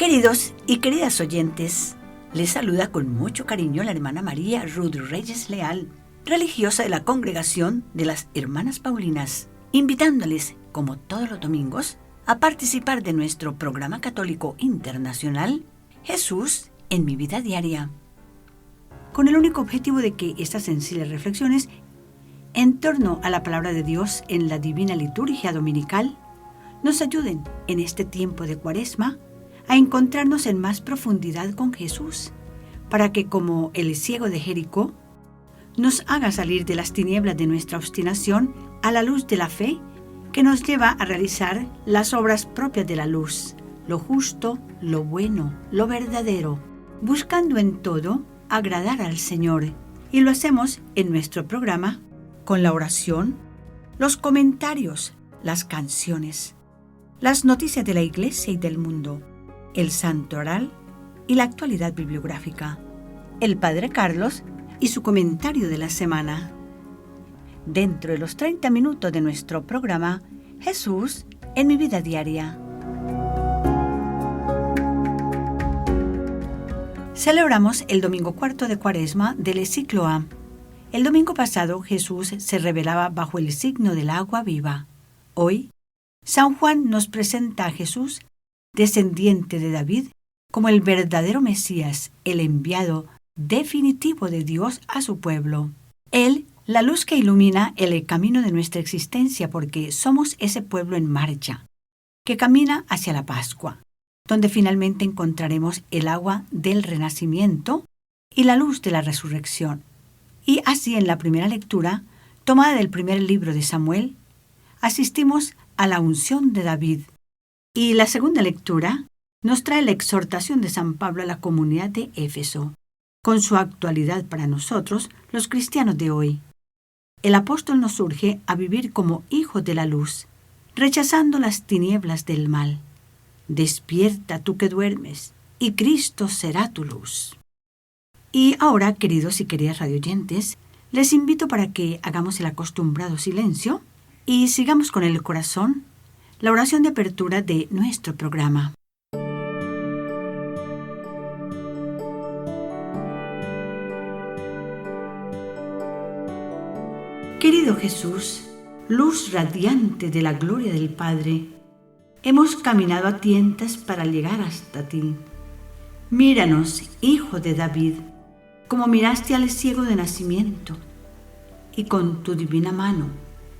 Queridos y queridas oyentes, les saluda con mucho cariño la hermana María Ruth Reyes Leal, religiosa de la Congregación de las Hermanas Paulinas, invitándoles, como todos los domingos, a participar de nuestro programa católico internacional Jesús en mi vida diaria, con el único objetivo de que estas sencillas reflexiones en torno a la palabra de Dios en la divina liturgia dominical nos ayuden en este tiempo de Cuaresma a encontrarnos en más profundidad con Jesús, para que, como el ciego de Jericó, nos haga salir de las tinieblas de nuestra obstinación a la luz de la fe que nos lleva a realizar las obras propias de la luz, lo justo, lo bueno, lo verdadero, buscando en todo agradar al Señor. Y lo hacemos en nuestro programa con la oración, los comentarios, las canciones, las noticias de la Iglesia y del mundo, el santo oral y la actualidad bibliográfica, el Padre Carlos y su comentario de la semana. Dentro de los 30 minutos de nuestro programa Jesús en mi vida diaria. Celebramos el domingo cuarto de Cuaresma del ciclo A. El domingo pasado Jesús se revelaba bajo el signo del agua viva. Hoy, San Juan nos presenta a Jesús, descendiente de David, como el verdadero Mesías, el enviado definitivo de Dios a su pueblo. Él, la luz que ilumina el camino de nuestra existencia, porque somos ese pueblo en marcha, que camina hacia la Pascua, donde finalmente encontraremos el agua del renacimiento y la luz de la resurrección. Y así en la primera lectura, tomada del primer libro de Samuel, asistimos a la unción de David. Y la segunda lectura nos trae la exhortación de San Pablo a la comunidad de Éfeso, con su actualidad para nosotros, los cristianos de hoy. El apóstol nos urge a vivir como hijos de la luz, rechazando las tinieblas del mal. Despierta tú que duermes, y Cristo será tu luz. Y ahora, queridos y queridas radioyentes, les invito para que hagamos el acostumbrado silencio y sigamos con el corazón la oración de apertura de nuestro programa. Querido Jesús, luz radiante de la gloria del Padre, hemos caminado a tientas para llegar hasta ti. Míranos, hijo de David, como miraste al ciego de nacimiento, y con tu divina mano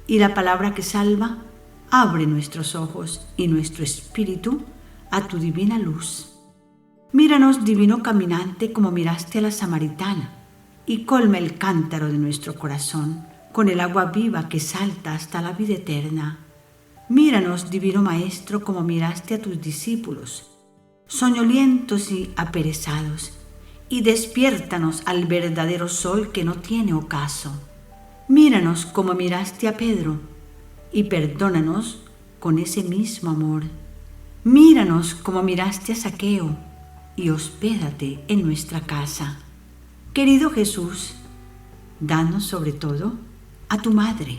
y la palabra que salva, abre nuestros ojos y nuestro espíritu a tu divina luz. Míranos, divino caminante, como miraste a la samaritana, y colma el cántaro de nuestro corazón con el agua viva que salta hasta la vida eterna. Míranos, divino Maestro, como miraste a tus discípulos, soñolientos y aperezados, y despiértanos al verdadero sol que no tiene ocaso. Míranos como miraste a Pedro, y perdónanos con ese mismo amor. Míranos como miraste a Zaqueo, y hospédate en nuestra casa. Querido Jesús, danos sobre todo a tu Madre,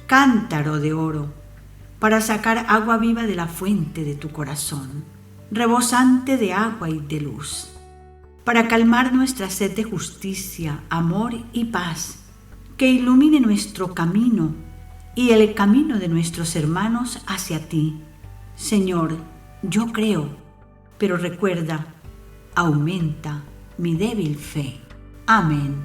cántaro de oro, para sacar agua viva de la fuente de tu corazón, rebosante de agua y de luz, para calmar nuestra sed de justicia, amor y paz, que ilumine nuestro camino y el camino de nuestros hermanos hacia ti. Señor, yo creo, pero recuerda, aumenta mi débil fe. Amén.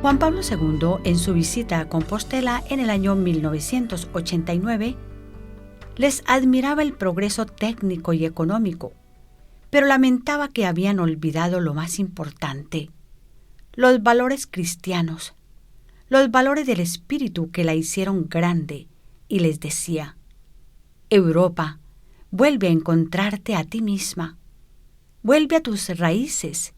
Juan Pablo II, en su visita a Compostela en el año 1989, les admiraba el progreso técnico y económico, pero lamentaba que habían olvidado lo más importante, los valores cristianos, los valores del espíritu que la hicieron grande, y les decía: Europa, vuelve a encontrarte a ti misma, vuelve a tus raíces.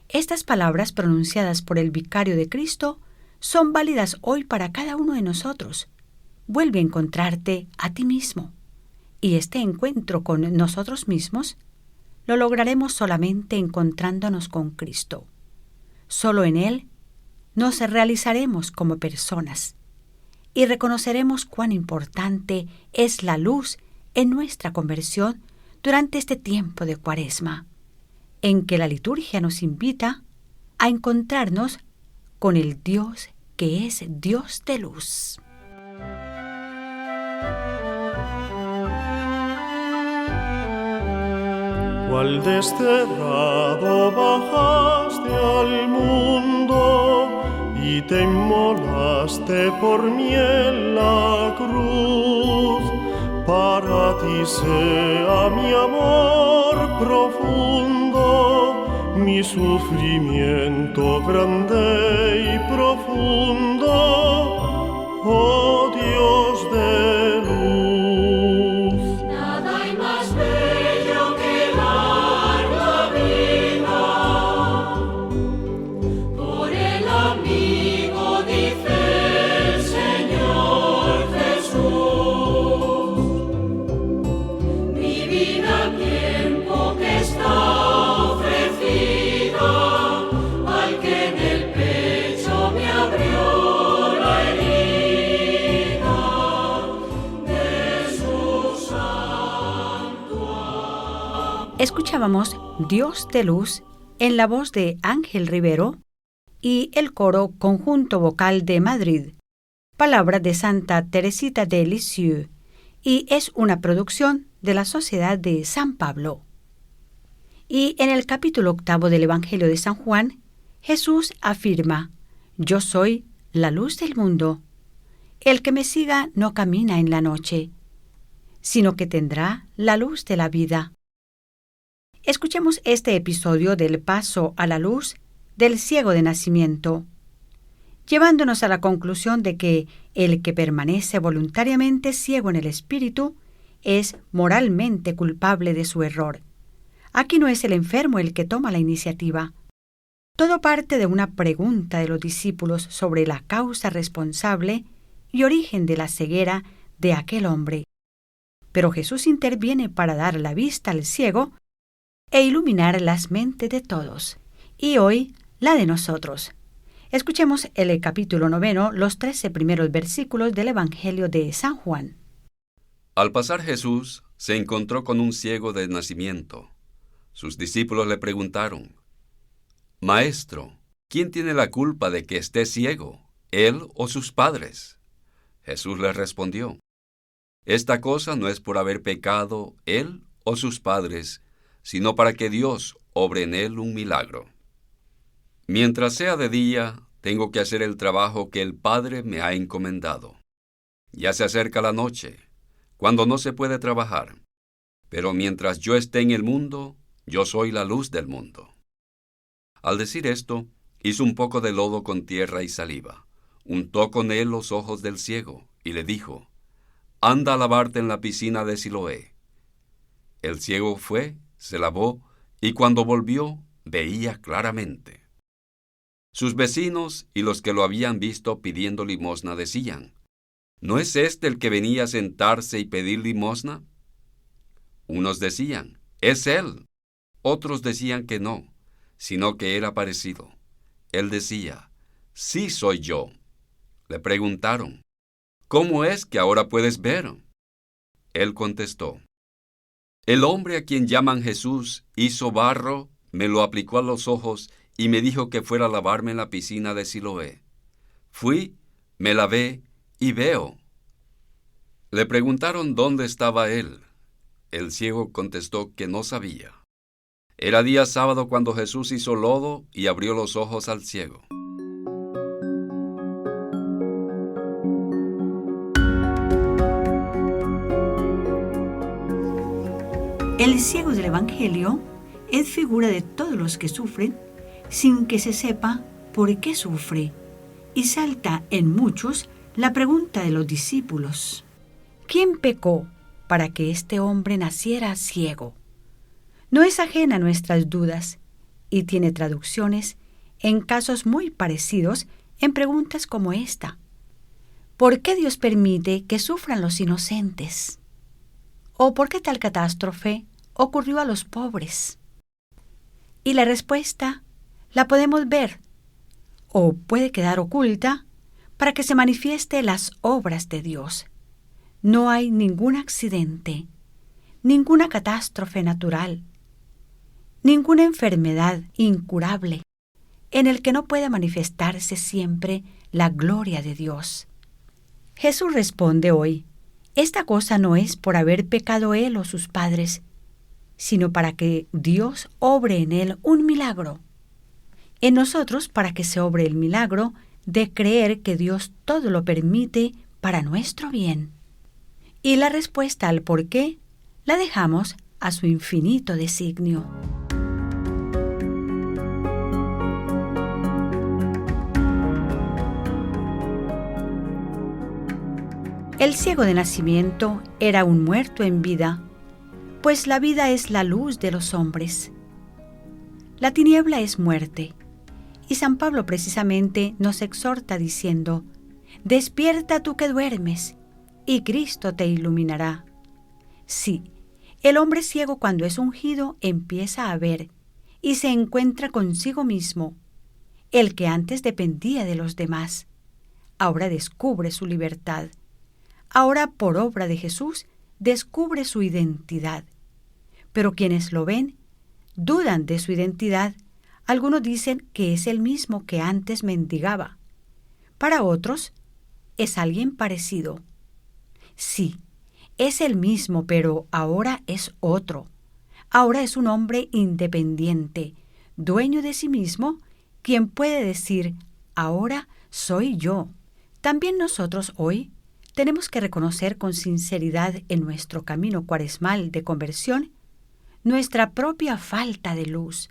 Estas palabras pronunciadas por el vicario de Cristo son válidas hoy para cada uno de nosotros. Vuelve a encontrarte a ti mismo. Y este encuentro con nosotros mismos lo lograremos solamente encontrándonos con Cristo. Solo en Él nos realizaremos como personas y reconoceremos cuán importante es la luz en nuestra conversión durante este tiempo de Cuaresma, en que la liturgia nos invita a encontrarnos con el Dios que es Dios de luz. Cual desterrado bajaste al mundo y te inmolaste por mí en la cruz. Para ti sea mi amor profundo, mi sufrimiento grande y profundo, oh Dios de luz. Nada hay más bello que dar la vida por el amigo, dice el Señor Jesús. Mi vida, tiempo que está ofrecida al que en el pecho me abrió la herida de su santo amor. Escuchábamos Dios de luz en la voz de Ángel Rivero y el coro Conjunto Vocal de Madrid, palabra de Santa Teresita de Lisieux, y es una producción de la Sociedad de San Pablo. Y en el capítulo 8 del Evangelio de San Juan, Jesús afirma: Yo soy la luz del mundo. El que me siga no camina en la noche, sino que tendrá la luz de la vida. Escuchemos este episodio del paso a la luz del ciego de nacimiento, llevándonos a la conclusión de que el que permanece voluntariamente ciego en el espíritu es moralmente culpable de su error. Aquí no es el enfermo el que toma la iniciativa. Todo parte de una pregunta de los discípulos sobre la causa responsable y origen de la ceguera de aquel hombre. Pero Jesús interviene para dar la vista al ciego e iluminar las mentes de todos, y hoy la de nosotros. Escuchemos el capítulo 9, los 13 primeros versículos del Evangelio de San Juan. Al pasar Jesús se encontró con un ciego de nacimiento. Sus discípulos le preguntaron: Maestro, ¿quién tiene la culpa de que esté ciego, él o sus padres? Jesús les respondió: Esta cosa no es por haber pecado él o sus padres, sino para que Dios obre en él un milagro. Mientras sea de día, tengo que hacer el trabajo que el Padre me ha encomendado. Ya se acerca la noche, cuando no se puede trabajar. Pero mientras yo esté en el mundo, yo soy la luz del mundo. Al decir esto, hizo un poco de lodo con tierra y saliva, untó con él los ojos del ciego, y le dijo: Anda a lavarte en la piscina de Siloé. El ciego fue, se lavó, y cuando volvió, veía claramente. Sus vecinos y los que lo habían visto pidiendo limosna decían: ¿No es este el que venía a sentarse y pedir limosna? Unos decían: es él. Otros decían que no, sino que era parecido. Él decía: sí soy yo. Le preguntaron: ¿cómo es que ahora puedes ver? Él contestó: el hombre a quien llaman Jesús hizo barro, me lo aplicó a los ojos y me dijo que fuera a lavarme en la piscina de Siloé. Fui, me lavé y veo. Le preguntaron dónde estaba él. El ciego contestó que no sabía. Era día sábado cuando Jesús hizo lodo y abrió los ojos al ciego. El ciego del Evangelio es figura de todos los que sufren sin que se sepa por qué sufre, y salta en muchos la pregunta de los discípulos: ¿quién pecó para que este hombre naciera ciego? No es ajena a nuestras dudas y tiene traducciones en casos muy parecidos en preguntas como esta: ¿por qué Dios permite que sufran los inocentes? ¿O por qué tal catástrofe ocurrió a los pobres? Y la respuesta la podemos ver, o puede quedar oculta, para que se manifieste las obras de Dios. No hay ningún accidente, ninguna catástrofe natural, ninguna enfermedad incurable en el que no pueda manifestarse siempre la gloria de Dios. Jesús responde hoy: esta cosa no es por haber pecado él o sus padres, sino para que Dios obre en él un milagro. En nosotros, para que se obre el milagro de creer que Dios todo lo permite para nuestro bien. Y la respuesta al por qué la dejamos a su infinito designio. El ciego de nacimiento era un muerto en vida, pues la vida es la luz de los hombres. La tiniebla es muerte, y San Pablo precisamente nos exhorta diciendo: «Despierta tú que duermes, y Cristo te iluminará». Sí, el hombre ciego cuando es ungido empieza a ver y se encuentra consigo mismo. El que antes dependía de los demás, ahora descubre su libertad. Ahora, por obra de Jesús, descubre su identidad. Pero quienes lo ven dudan de su identidad. Algunos dicen que es el mismo que antes mendigaba. Para otros, es alguien parecido. Sí, es el mismo, pero ahora es otro. Ahora es un hombre independiente, dueño de sí mismo, quien puede decir: ahora soy yo. También nosotros hoy tenemos que reconocer con sinceridad en nuestro camino cuaresmal de conversión nuestra propia falta de luz.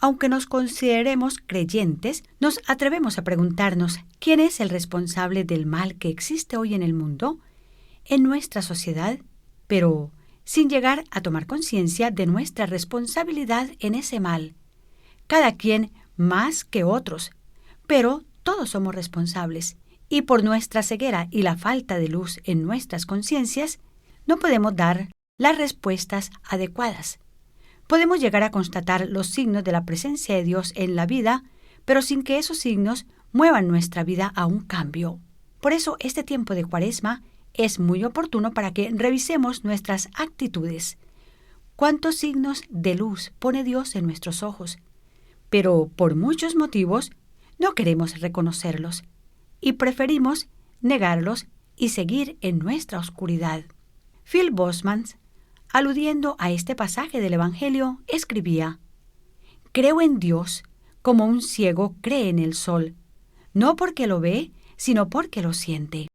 Aunque nos consideremos creyentes, nos atrevemos a preguntarnos: ¿quién es el responsable del mal que existe hoy en el mundo, en nuestra sociedad? Pero sin llegar a tomar conciencia de nuestra responsabilidad en ese mal. Cada quien más que otros, pero todos somos responsables. Y por nuestra ceguera y la falta de luz en nuestras conciencias, no podemos dar las respuestas adecuadas. Podemos llegar a constatar los signos de la presencia de Dios en la vida, pero sin que esos signos muevan nuestra vida a un cambio. Por eso, este tiempo de Cuaresma es muy oportuno para que revisemos nuestras actitudes. ¿Cuántos signos de luz pone Dios en nuestros ojos? Pero por muchos motivos no queremos reconocerlos y preferimos negarlos y seguir en nuestra oscuridad. Phil Bosmans, aludiendo a este pasaje del Evangelio, escribía: «Creo en Dios como un ciego cree en el sol, no porque lo ve, sino porque lo siente».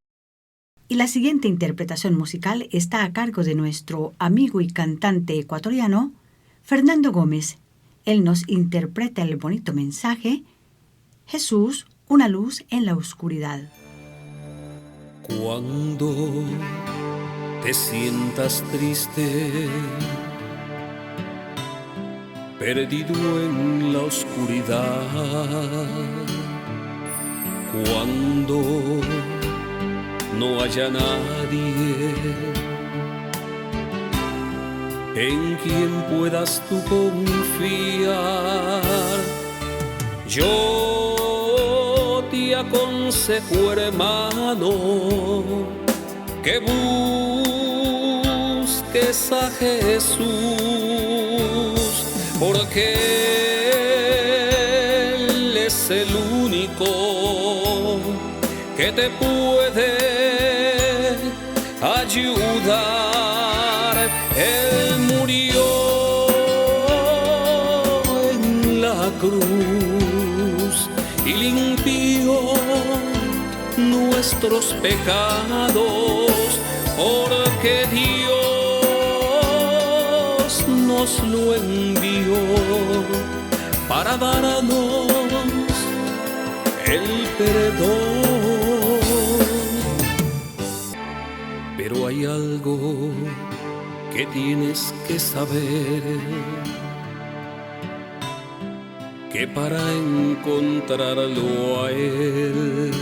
Y la siguiente interpretación musical está a cargo de nuestro amigo y cantante ecuatoriano, Fernando Gómez. Él nos interpreta el bonito mensaje: Jesús, una luz en la oscuridad. Cuando te sientas triste, perdido en la oscuridad, cuando no haya nadie en quien puedas tú confiar, yo te aconsejo, hermano, que busques a Jesús, porque Él es el único que te puede ayudar. Él murió en la cruz y limpió nuestros pecados, porque Dios nos lo envió para darnos el perdón. Pero hay algo que tienes que saber, que para encontrarlo a Él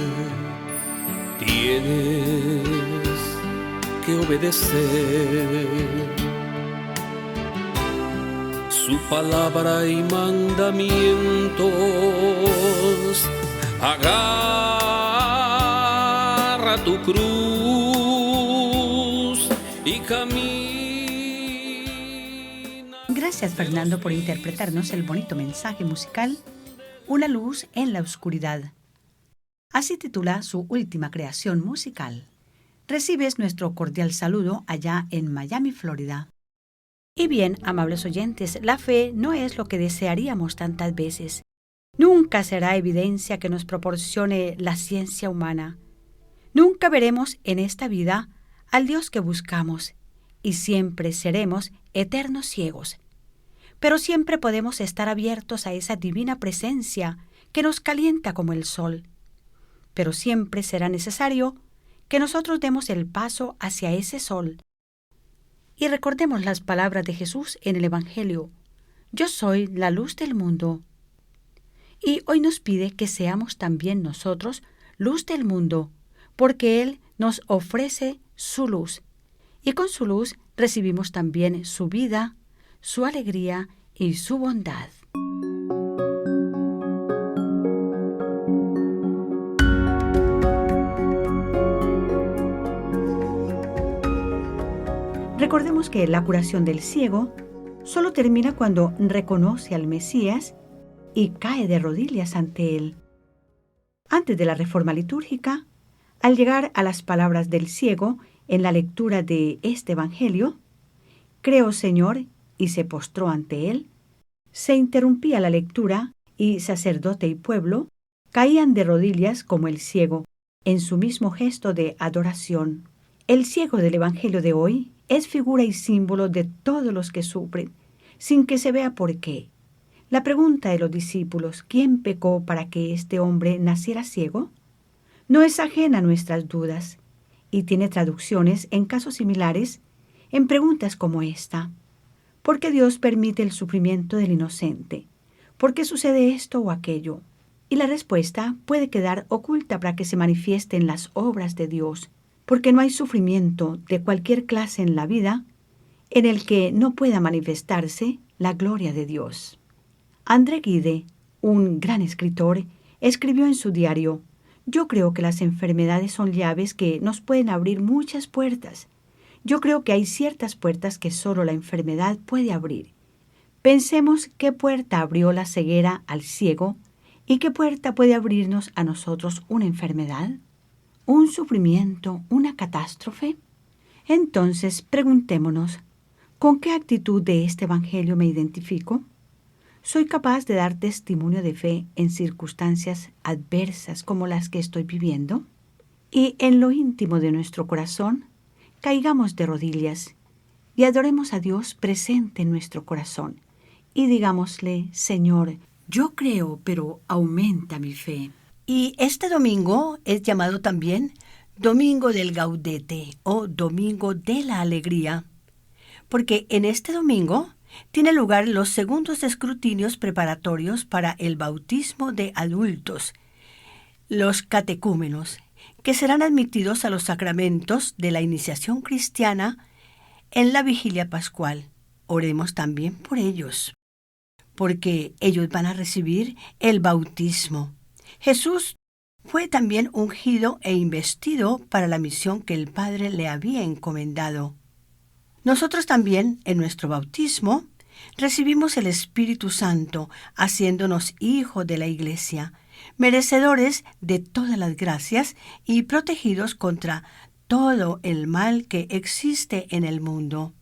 tienes que obedecer su palabra y mandamientos. Haga cruz y camina. Gracias, Fernando, por interpretarnos el bonito mensaje musical Una luz en la oscuridad. Así titula su última creación musical. Recibes nuestro cordial saludo allá en Miami, Florida. Y bien, amables oyentes, la fe no es lo que desearíamos tantas veces. Nunca será evidencia que nos proporcione la ciencia humana. Nunca veremos en esta vida al Dios que buscamos y siempre seremos eternos ciegos. Pero siempre podemos estar abiertos a esa divina presencia que nos calienta como el sol. Pero siempre será necesario que nosotros demos el paso hacia ese sol. Y recordemos las palabras de Jesús en el Evangelio: yo soy la luz del mundo. Y hoy nos pide que seamos también nosotros luz del mundo, porque Él nos ofrece su luz. Y con su luz recibimos también su vida, su alegría y su bondad. Recordemos que la curación del ciego solo termina cuando reconoce al Mesías y cae de rodillas ante él. Antes de la reforma litúrgica, al llegar a las palabras del ciego en la lectura de este Evangelio, creo, Señor, y se postró ante él, se interrumpía la lectura y sacerdote y pueblo caían de rodillas como el ciego, en su mismo gesto de adoración. El ciego del Evangelio de hoy es figura y símbolo de todos los que sufren, sin que se vea por qué. La pregunta de los discípulos, ¿quién pecó para que este hombre naciera ciego?, no es ajena a nuestras dudas, y tiene traducciones en casos similares en preguntas como esta: ¿por qué Dios permite el sufrimiento del inocente? ¿Por qué sucede esto o aquello? Y la respuesta puede quedar oculta para que se manifiesten las obras de Dios, porque no hay sufrimiento de cualquier clase en la vida en el que no pueda manifestarse la gloria de Dios. André Gide, un gran escritor, escribió en su diario: yo creo que las enfermedades son llaves que nos pueden abrir muchas puertas. Yo creo que hay ciertas puertas que solo la enfermedad puede abrir. Pensemos qué puerta abrió la ceguera al ciego y qué puerta puede abrirnos a nosotros una enfermedad, un sufrimiento, una catástrofe. Entonces preguntémonos, ¿con qué actitud de este Evangelio me identifico? ¿Soy capaz de dar testimonio de fe en circunstancias adversas como las que estoy viviendo? Y en lo íntimo de nuestro corazón, caigamos de rodillas y adoremos a Dios presente en nuestro corazón y digámosle: Señor, yo creo, pero aumenta mi fe. Y este domingo es llamado también Domingo del Gaudete o Domingo de la Alegría, porque en este domingo tiene lugar los segundos escrutinios preparatorios para el bautismo de adultos, los catecúmenos, que serán admitidos a los sacramentos de la iniciación cristiana en la vigilia pascual. Oremos también por ellos, porque ellos van a recibir el bautismo. Jesús fue también ungido e investido para la misión que el Padre le había encomendado. Nosotros también, en nuestro bautismo, recibimos el Espíritu Santo, haciéndonos hijos de la Iglesia, merecedores de todas las gracias y protegidos contra todo el mal que existe en el mundo.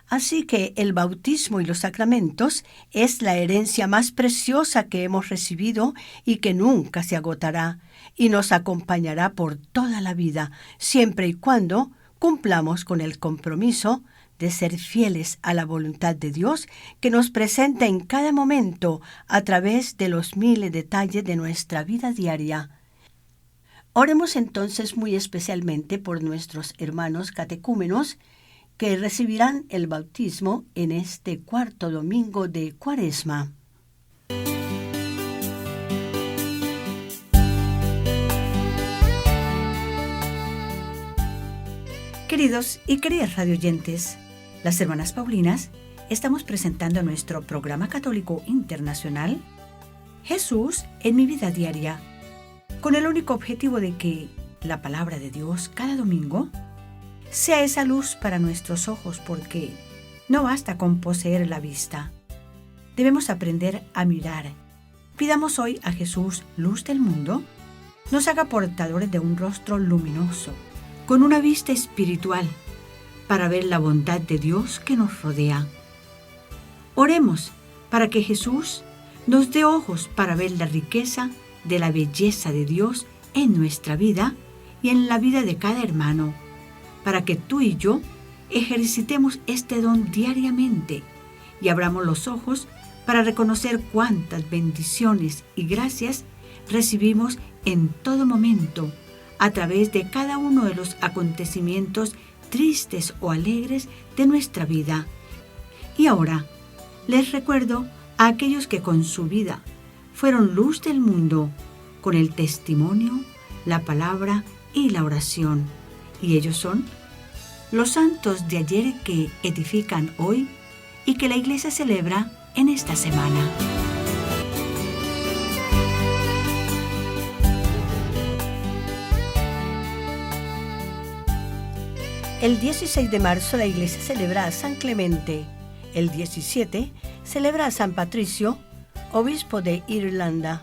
Así que el bautismo y los sacramentos es la herencia más preciosa que hemos recibido y que nunca se agotará y nos acompañará por toda la vida, siempre y cuando cumplamos con el compromiso de ser fieles a la voluntad de Dios que nos presenta en cada momento a través de los miles detalles de nuestra vida diaria. Oremos entonces muy especialmente por nuestros hermanos catecúmenos que recibirán el bautismo en este cuarto domingo de Cuaresma. Queridos y queridas radioyentes, las hermanas Paulinas estamos presentando nuestro programa católico internacional Jesús en mi vida diaria, con el único objetivo de que la palabra de Dios cada domingo, sea esa luz para nuestros ojos, porque no basta con poseer la vista. Debemos aprender a mirar. Pidamos hoy a Jesús, luz del mundo, nos haga portadores de un rostro luminoso, con una vista espiritual, para ver la bondad de Dios que nos rodea. Oremos para que Jesús nos dé ojos para ver la riqueza de la belleza de Dios en nuestra vida y en la vida de cada hermano, para que tú y yo ejercitemos este don diariamente y abramos los ojos para reconocer cuántas bendiciones y gracias recibimos en todo momento a través de cada uno de los acontecimientos tristes o alegres de nuestra vida. Y ahora les recuerdo a aquellos que con su vida fueron luz del mundo, con el testimonio, la palabra y la oración. Y ellos son los santos de ayer que edifican hoy y que la Iglesia celebra en esta semana. El 16 de marzo la Iglesia celebra a San Clemente. El 17 celebra a San Patricio, obispo de Irlanda.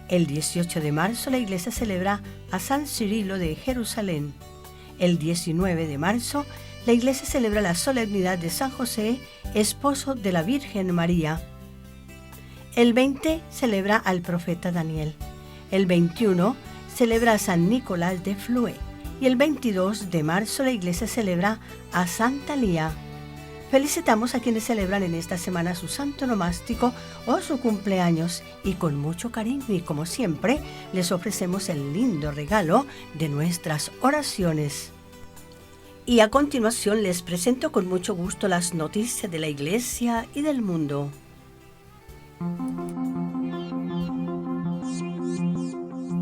El 18 de marzo la Iglesia celebra a San Cirilo de Jerusalén. El 19 de marzo la Iglesia celebra la solemnidad de San José, esposo de la Virgen María. El 20 celebra al profeta Daniel. El 21 celebra a San Nicolás de Flue. Y el 22 de marzo la Iglesia celebra a Santa Lía. Felicitamos a quienes celebran en esta semana su santo nomástico o su cumpleaños y con mucho cariño y como siempre les ofrecemos el lindo regalo de nuestras oraciones. Y a continuación les presento con mucho gusto las noticias de la Iglesia y del mundo.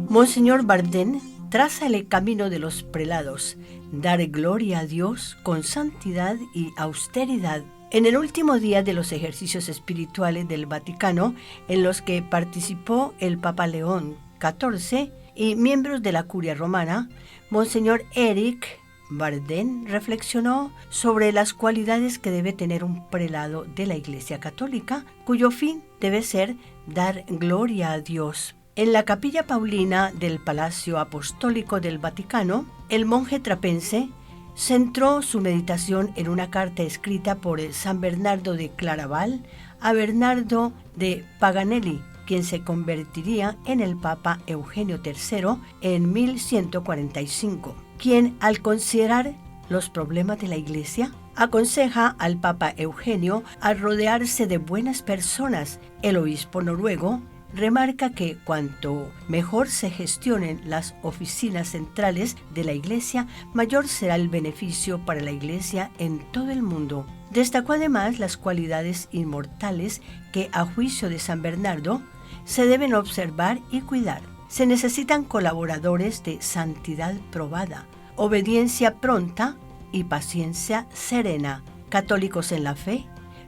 Monseñor Bardén traza el camino de los prelados, dar gloria a Dios con santidad y austeridad. En el último día de los ejercicios espirituales del Vaticano, en los que participó el Papa León XIV y miembros de la Curia Romana, Monseñor Eric Bardén reflexionó sobre las cualidades que debe tener un prelado de la Iglesia Católica, cuyo fin debe ser dar gloria a Dios. En la capilla paulina del Palacio Apostólico del Vaticano, el monje trapense centró su meditación en una carta escrita por San Bernardo de Claraval a Bernardo de Paganelli, quien se convertiría en el Papa Eugenio III en 1145, quien, al considerar los problemas de la Iglesia, aconseja al Papa Eugenio a rodearse de buenas personas. El obispo noruego remarca que cuanto mejor se gestionen las oficinas centrales de la Iglesia, mayor será el beneficio para la Iglesia en todo el mundo. Destacó además las cualidades inmortales que, a juicio de San Bernardo, se deben observar y cuidar. Se necesitan colaboradores de santidad probada, obediencia pronta y paciencia serena, católicos en la fe,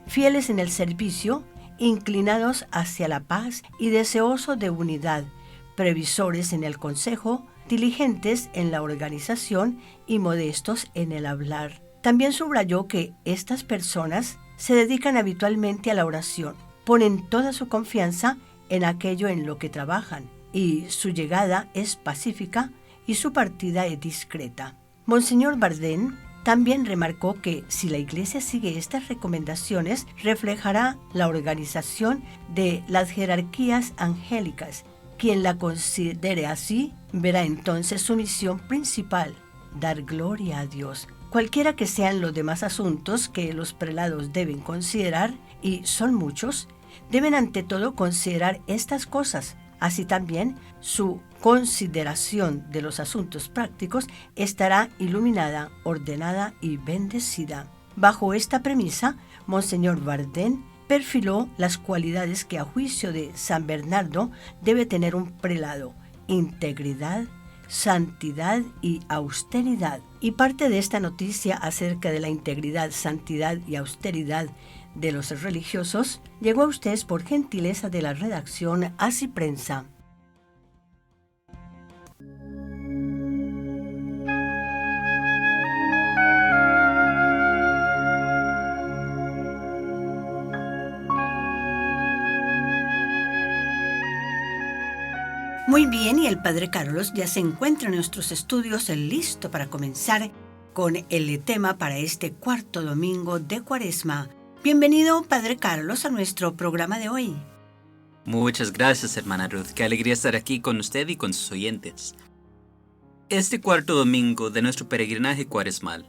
fieles en el servicio, inclinados hacia la paz y deseosos de unidad, previsores en el consejo, diligentes en la organización y modestos en el hablar. También subrayó que estas personas se dedican habitualmente a la oración, ponen toda su confianza en aquello en lo que trabajan, y su llegada es pacífica y su partida es discreta. Monseñor Bardén también remarcó que si la Iglesia sigue estas recomendaciones, reflejará la organización de las jerarquías angélicas. Quien la considere así, verá entonces su misión principal, dar gloria a Dios. Cualquiera que sean los demás asuntos que los prelados deben considerar, y son muchos, deben ante todo considerar estas cosas. Así también su consideración de los asuntos prácticos estará iluminada, ordenada y bendecida. Bajo esta premisa, Monseñor Bardén perfiló las cualidades que a juicio de San Bernardo debe tener un prelado: integridad, santidad y austeridad. Y parte de esta noticia acerca de la integridad, santidad y austeridad de los religiosos llegó a ustedes por gentileza de la redacción Así Prensa. Muy bien, y el Padre Carlos ya se encuentra en nuestros estudios listo para comenzar con el tema para este cuarto domingo de Cuaresma. Bienvenido, Padre Carlos, a nuestro programa de hoy. Muchas gracias, hermana Ruth. Qué alegría estar aquí con usted y con sus oyentes. Este cuarto domingo de nuestro peregrinaje cuaresmal,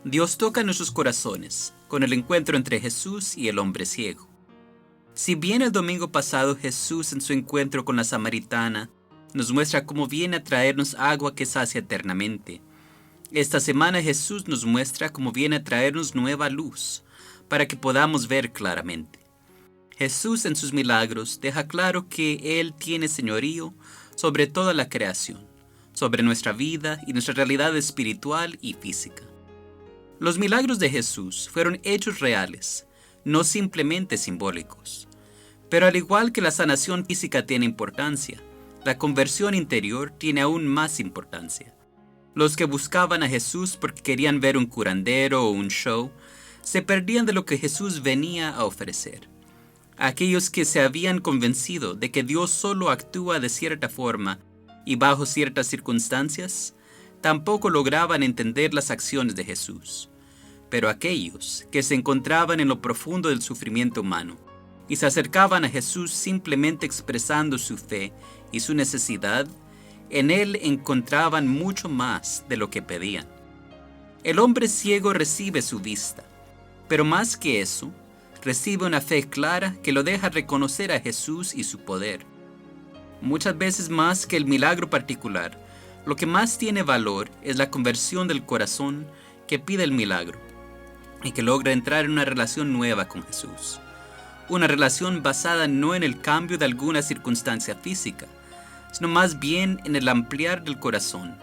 Dios toca nuestros corazones con el encuentro entre Jesús y el hombre ciego. Si bien el domingo pasado Jesús en su encuentro con la samaritana nos muestra cómo viene a traernos agua que sacia eternamente, esta semana Jesús nos muestra cómo viene a traernos nueva luz para que podamos ver claramente. Jesús en sus milagros deja claro que Él tiene señorío sobre toda la creación, sobre nuestra vida y nuestra realidad espiritual y física. Los milagros de Jesús fueron hechos reales, no simplemente simbólicos. Pero al igual que la sanación física tiene importancia, la conversión interior tiene aún más importancia. Los que buscaban a Jesús porque querían ver un curandero o un show, se perdían de lo que Jesús venía a ofrecer. Aquellos que se habían convencido de que Dios solo actúa de cierta forma y bajo ciertas circunstancias, tampoco lograban entender las acciones de Jesús. Pero aquellos que se encontraban en lo profundo del sufrimiento humano y se acercaban a Jesús simplemente expresando su fe y su necesidad, en Él encontraban mucho más de lo que pedían. El hombre ciego recibe su vista, pero más que eso, recibe una fe clara que lo deja reconocer a Jesús y su poder. Muchas veces más que el milagro particular, lo que más tiene valor es la conversión del corazón que pide el milagro y que logra entrar en una relación nueva con Jesús. Una relación basada no en el cambio de alguna circunstancia física, sino más bien en el ampliar del corazón,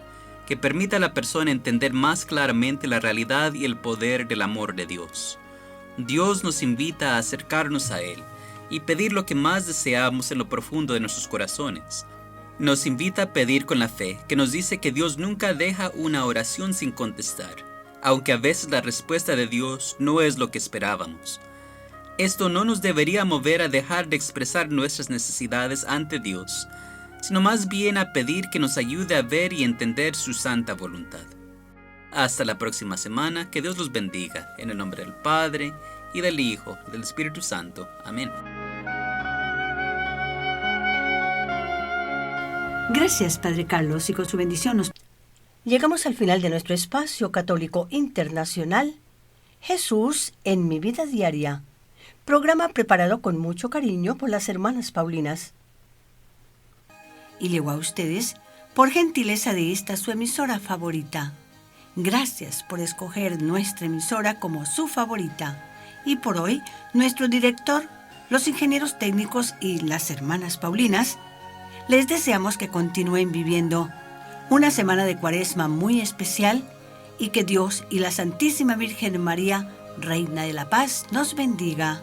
que permita a la persona entender más claramente la realidad y el poder del amor de Dios. Dios nos invita a acercarnos a Él y pedir lo que más deseamos en lo profundo de nuestros corazones. Nos invita a pedir con la fe, que nos dice que Dios nunca deja una oración sin contestar, aunque a veces la respuesta de Dios no es lo que esperábamos. Esto no nos debería mover a dejar de expresar nuestras necesidades ante Dios, sino más bien a pedir que nos ayude a ver y entender su santa voluntad. Hasta la próxima semana, que Dios los bendiga, en el nombre del Padre, y del Hijo, y del Espíritu Santo. Amén. Gracias, Padre Carlos, y con su bendición nos... Llegamos al final de nuestro espacio católico internacional, Jesús en mi vida diaria, programa preparado con mucho cariño por las hermanas Paulinas. Y llegó a ustedes por gentileza de esta su emisora favorita. Gracias por escoger nuestra emisora como su favorita. Y por hoy, nuestro director, los ingenieros técnicos y las hermanas Paulinas, les deseamos que continúen viviendo una semana de Cuaresma muy especial y que Dios y la Santísima Virgen María, Reina de la Paz, nos bendiga.